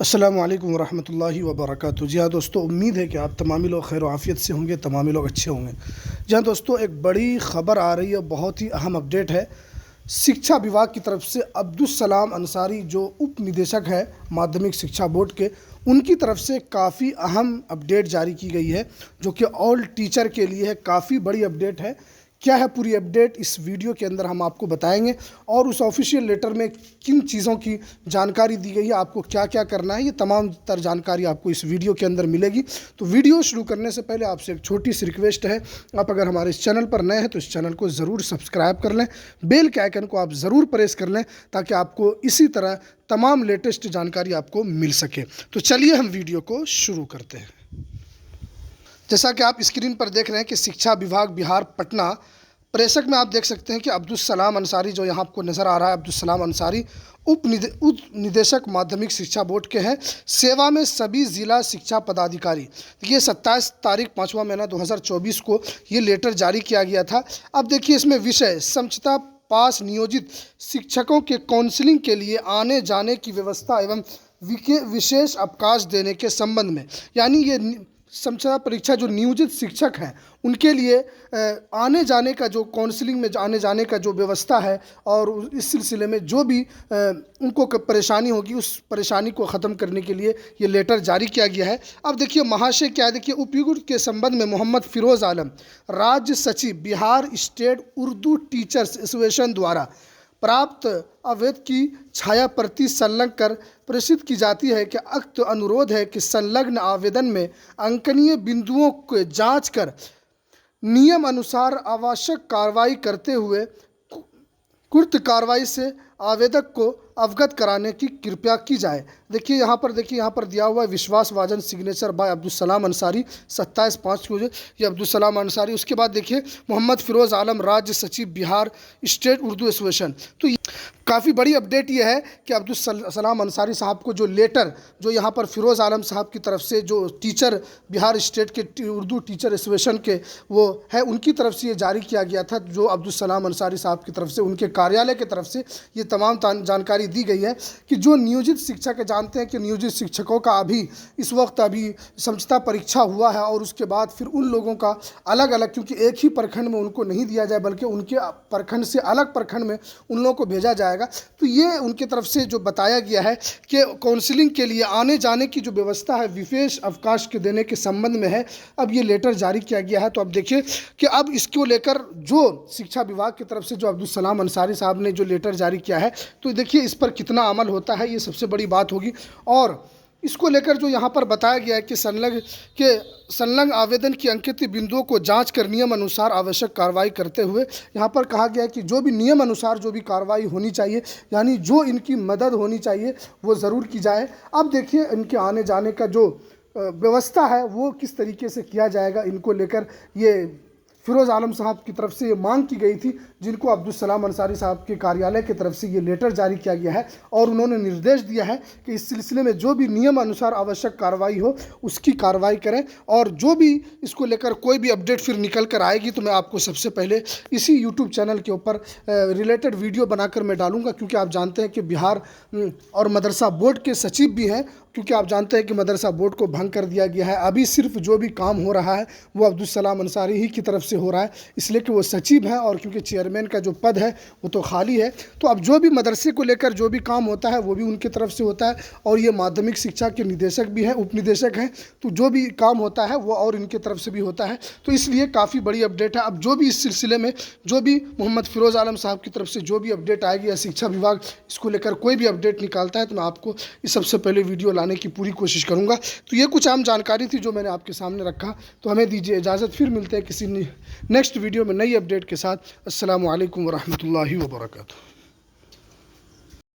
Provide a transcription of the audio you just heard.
अस्सलामु अलैकुम वरहमतुल्लाहि वबरकातुहू। जी हाँ दोस्तों, उम्मीद है कि आप तमामी लोग खैर आफ़ियत से होंगे, तमामी लोग अच्छे होंगे। जी हाँ दोस्तों, एक बड़ी ख़बर आ रही है, बहुत ही अहम अपडेट है। शिक्षा विभाग की तरफ से अब्दुस सलाम अंसारी जो उप निदेशक है माध्यमिक शिक्षा बोर्ड के, उनकी तरफ से काफ़ी अहम अपडेट जारी की गई है, जो कि ऑल टीचर के लिए है। काफ़ी बड़ी अपडेट है। क्या है पूरी अपडेट, इस वीडियो के अंदर हम आपको बताएंगे। और उस ऑफिशियल लेटर में किन चीज़ों की जानकारी दी गई है, आपको क्या क्या करना है, ये तमाम तर जानकारी आपको इस वीडियो के अंदर मिलेगी। तो वीडियो शुरू करने से पहले आपसे एक छोटी सी रिक्वेस्ट है, आप अगर हमारे इस चैनल पर नए हैं तो इस चैनल को ज़रूर सब्सक्राइब कर लें, बेल के आइकन को आप ज़रूर प्रेस कर लें, ताकि आपको इसी तरह तमाम लेटेस्ट जानकारी आपको मिल सके। तो चलिए हम वीडियो को शुरू करते हैं। जैसा कि आप स्क्रीन पर देख रहे हैं कि शिक्षा विभाग बिहार पटना प्रेषक में आप देख सकते हैं कि अब्दुस सलाम अंसारी जो यहाँ आपको नज़र आ रहा है, अब्दुस सलाम अंसारी उप निदेशक माध्यमिक शिक्षा बोर्ड के हैं। सेवा में सभी ज़िला शिक्षा पदाधिकारी। ये 27 तारीख 5वां महीना 2024 को ये लेटर जारी किया गया था। अब देखिए इसमें विषय समझता पास नियोजित शिक्षकों के काउंसलिंग के लिए आने जाने की व्यवस्था एवं विशेष अवकाश देने के संबंध में, यानी ये समझा परीक्षा जो नियोजित शिक्षक हैं उनके लिए आने जाने का जो काउंसलिंग में आने जाने का जो व्यवस्था है, और इस सिलसिले में जो भी उनको परेशानी होगी उस परेशानी को ख़त्म करने के लिए ये लेटर जारी किया गया है। अब देखिए महाशय क्या है, देखिए उपयुक्त के संबंध में मोहम्मद फिरोज़ आलम राज्य सचिव Bihar state Urdu teachers association द्वारा प्राप्त अवैध की छाया प्रति संलग्न कर प्रेषित की जाती है कि अक्त अनुरोध है कि संलग्न आवेदन में अंकनीय बिंदुओं को जांच कर नियम अनुसार आवश्यक कार्रवाई करते हुए कुर्त कार्रवाई से आवेदक को अवगत कराने की कृपया की जाए। देखिए यहाँ पर दिया हुआ है विश्वासभाजन सिग्नेचर बाय अब्दुस सलाम अंसारी 27/5 को, ये अब्दुस सलाम अंसारी। उसके बाद देखिए मोहम्मद फिरोज़ आलम राज्य सचिव बिहार स्टेट उर्दू एसोसिएशन। तो काफ़ी बड़ी अपडेट ये है कि अब्दुस सलाम अंसारी साहब को जो लेटर जो यहाँ पर फिरोज़ आलम साहब की तरफ से जो टीचर बिहार स्टेट के उर्दू टीचर एसोसिएशन के वो है, उनकी तरफ से ये जारी किया गया था, जो अब्दुस सलाम अंसारी साहब की तरफ से उनके कार्यालय की तरफ से ये तमाम जानकारी दी गई है कि जो नियोजित शिक्षक है, जानते हैं कि नियोजित शिक्षकों का इस वक्त समझता परीक्षा हुआ है, और उसके बाद फिर उन लोगों का अलग अलग, क्योंकि एक ही प्रखंड में उनको नहीं दिया जाए बल्कि उनके प्रखंड से अलग प्रखंड में उन लोगों को भेजा जाएगा। तो ये उनकी तरफ से जो बताया गया है कि काउंसलिंग के लिए आने जाने की जो व्यवस्था है विशेष अवकाश के देने के संबंध में है। अब ये लेटर जारी किया गया है। तो अब देखिए कि अब इसको लेकर जो शिक्षा विभाग की तरफ से जो अब्दुस सलाम अंसारी साहब ने जो लेटर जारी किया है, तो देखिए इस पर कितना अमल होता है, ये सबसे बड़ी बात होगी। और इसको लेकर जो यहाँ पर बताया गया है कि संलग्न आवेदन की अंकित बिंदुओं को जांच कर नियम अनुसार आवश्यक कार्रवाई करते हुए, यहाँ पर कहा गया है कि जो भी नियम अनुसार जो भी कार्रवाई होनी चाहिए, यानी जो इनकी मदद होनी चाहिए वो ज़रूर की जाए। अब देखिए इनके आने जाने का जो व्यवस्था है वो किस तरीके से किया जाएगा, इनको लेकर ये फिरोज़ आलम साहब की तरफ से ये मांग की गई थी, जिनको अब्दुस सलाम अंसारी साहब के कार्यालय की तरफ से ये लेटर जारी किया गया है। और उन्होंने निर्देश दिया है कि इस सिलसिले में जो भी नियम अनुसार आवश्यक कार्रवाई हो उसकी कार्रवाई करें, और जो भी इसको लेकर कोई भी अपडेट फिर निकल कर आएगी तो मैं आपको सबसे पहले इसी यूट्यूब चैनल के ऊपर रिलेटेड वीडियो बनाकर मैं डालूंगा। क्योंकि आप जानते हैं कि बिहार और मदरसा बोर्ड के सचिव भी हैं, क्योंकि आप जानते हैं कि मदरसा बोर्ड को भंग कर दिया गया है। अभी सिर्फ जो भी काम हो रहा है वो अब्दुस सलाम अंसारी ही की तरफ से हो रहा है, इसलिए कि वो सचिव हैं, और क्योंकि चेयरमैन का जो पद है वो तो खाली है। तो अब जो भी मदरसे को लेकर जो भी काम होता है वो भी उनकी तरफ से होता है, और ये माध्यमिक शिक्षा के निदेशक भी हैं, उप निदेशक हैं, तो जो भी काम होता है वो और इनकी तरफ से भी होता है। तो इसलिए काफ़ी बड़ी अपडेट है। अब जो भी इस सिलसिले में जो भी मोहम्मद फिरोज़ आलम साहब की तरफ से जो भी अपडेट आएगी या शिक्षा विभाग इसको लेकर कोई भी अपडेट निकालता है, तो मैं आपको इस सबसे पहले वीडियो लाने की पूरी कोशिश करूंगा। तो ये कुछ आम जानकारी थी जो मैंने आपके सामने रखा। तो हमें दीजिए इजाज़त, फिर मिलते हैं किसी नेक्स्ट वीडियो में नई अपडेट के साथ। अस्सलामु अलैकुम वरहमतुल्लाहि वबरकातुहू।